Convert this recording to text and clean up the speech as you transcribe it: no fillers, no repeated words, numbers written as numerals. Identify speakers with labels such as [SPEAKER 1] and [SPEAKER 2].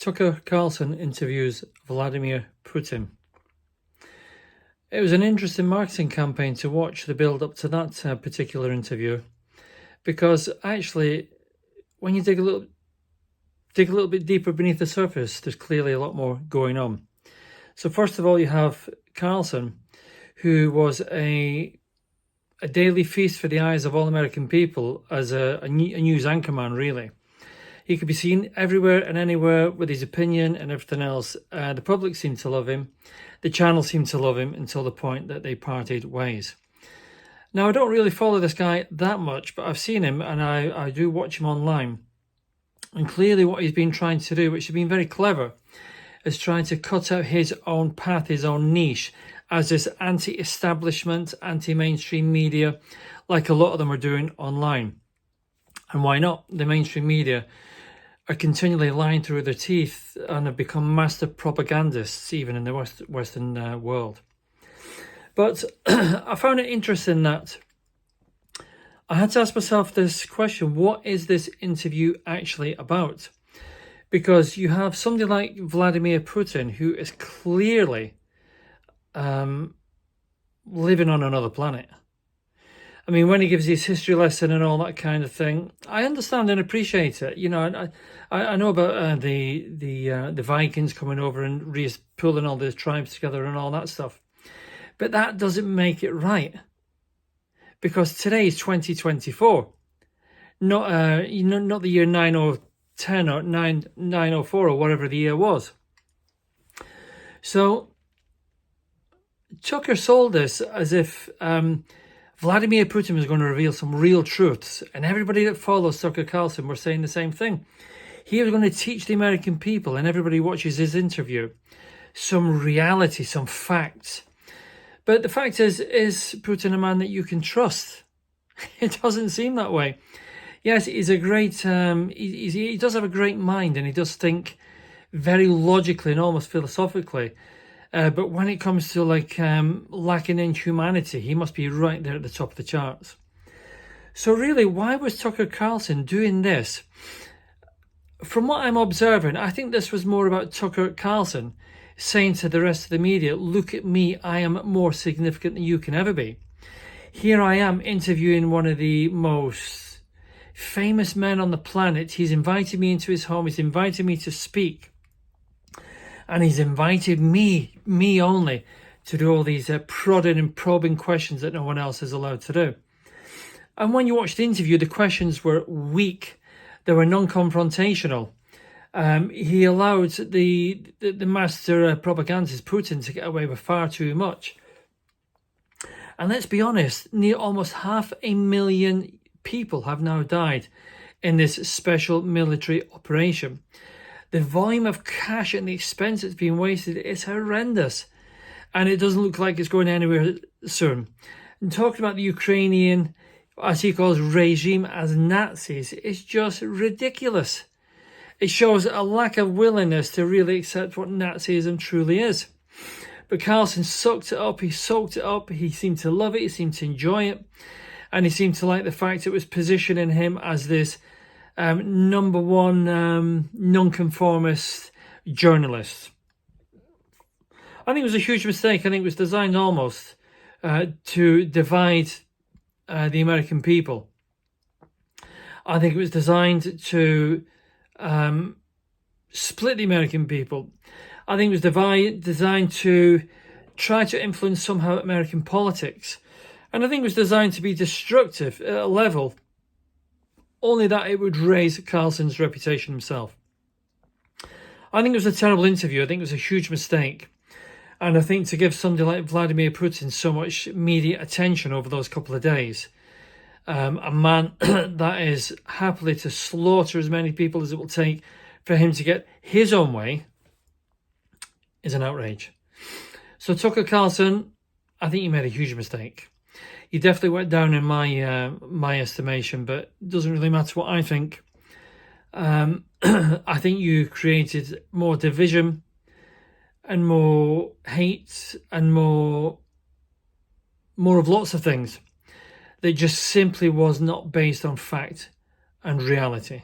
[SPEAKER 1] Tucker Carlson interviews Vladimir Putin. It was an interesting marketing campaign to watch the build up to that particular interview, because actually, when you dig a little bit deeper beneath the surface, there's clearly a lot more going on. So first of all, you have Carlson, who was a daily feast for the eyes of all American people as a news anchorman, really. He could be seen everywhere and anywhere with his opinion and everything else. The public seemed to love him. The channel seemed to love him until the point that they parted ways. Now, I don't really follow this guy that much, but I've seen him and I do watch him online. And clearly what he's been trying to do, which has been very clever, is trying to cut out his own path, his own niche, as this anti-establishment, anti-mainstream media, like a lot of them are doing online. And why not? The mainstream media are continually lying through their teeth and have become master propagandists, even in the Western world. But I found it interesting that I had to ask myself this question: what is this interview actually about? Because you have somebody like Vladimir Putin, who is clearly living on another planet. I mean, when he gives his history lesson and all that kind of thing, I understand and appreciate it. You know, I know about the Vikings coming over and pulling all the tribes together and all that stuff, but that doesn't make it right. Because today is 2024, not the year 9010 or 904 or whatever the year was. So Tucker sold this as if Vladimir Putin was going to reveal some real truths, and everybody that follows Tucker Carlson were saying the same thing. He was going to teach the American people, and everybody watches his interview, some reality, some facts. But the fact is Putin a man that you can trust? It doesn't seem that way. Yes, he's a great, he does have a great mind, and he does think very logically and almost philosophically. But when it comes to lacking in humanity, he must be right there at the top of the charts. So really, why was Tucker Carlson doing this? From what I'm observing, I think this was more about Tucker Carlson saying to the rest of the media, look at me, I am more significant than you can ever be. Here I am interviewing one of the most famous men on the planet. He's invited me into his home. He's invited me to speak. And he's invited me only, to do all these prodding and probing questions that no one else is allowed to do. And when you watch the interview, the questions were weak. They were non-confrontational. He allowed the master propagandist, Putin, to get away with far too much. And let's be honest, near almost 500,000 people have now died in this special military operation. The volume of cash and the expense that's being wasted is horrendous. And it doesn't look like it's going anywhere soon. And talking about the Ukrainian, as he calls, regime as Nazis, is just ridiculous. It shows a lack of willingness to really accept what Nazism truly is. But Carlson soaked it up, he soaked it up, he seemed to love it, he seemed to enjoy it. And he seemed to like the fact it was positioning him as this number one nonconformist journalist. I think it was a huge mistake. I think it was designed almost to divide the American people. I think it was designed to split the American people. I think it was designed to try to influence somehow American politics. And I think it was designed to be destructive at a level, only that it would raise Carlson's reputation himself. I think it was a terrible interview. I think it was a huge mistake. And I think to give somebody like Vladimir Putin so much media attention over those couple of days, a man that is happily to slaughter as many people as it will take for him to get his own way, is an outrage. So Tucker Carlson, I think he made a huge mistake. He definitely went down in my estimation, but it doesn't really matter what I think. I think you created more division and more hate and more of lots of things that just simply was not based on fact and reality.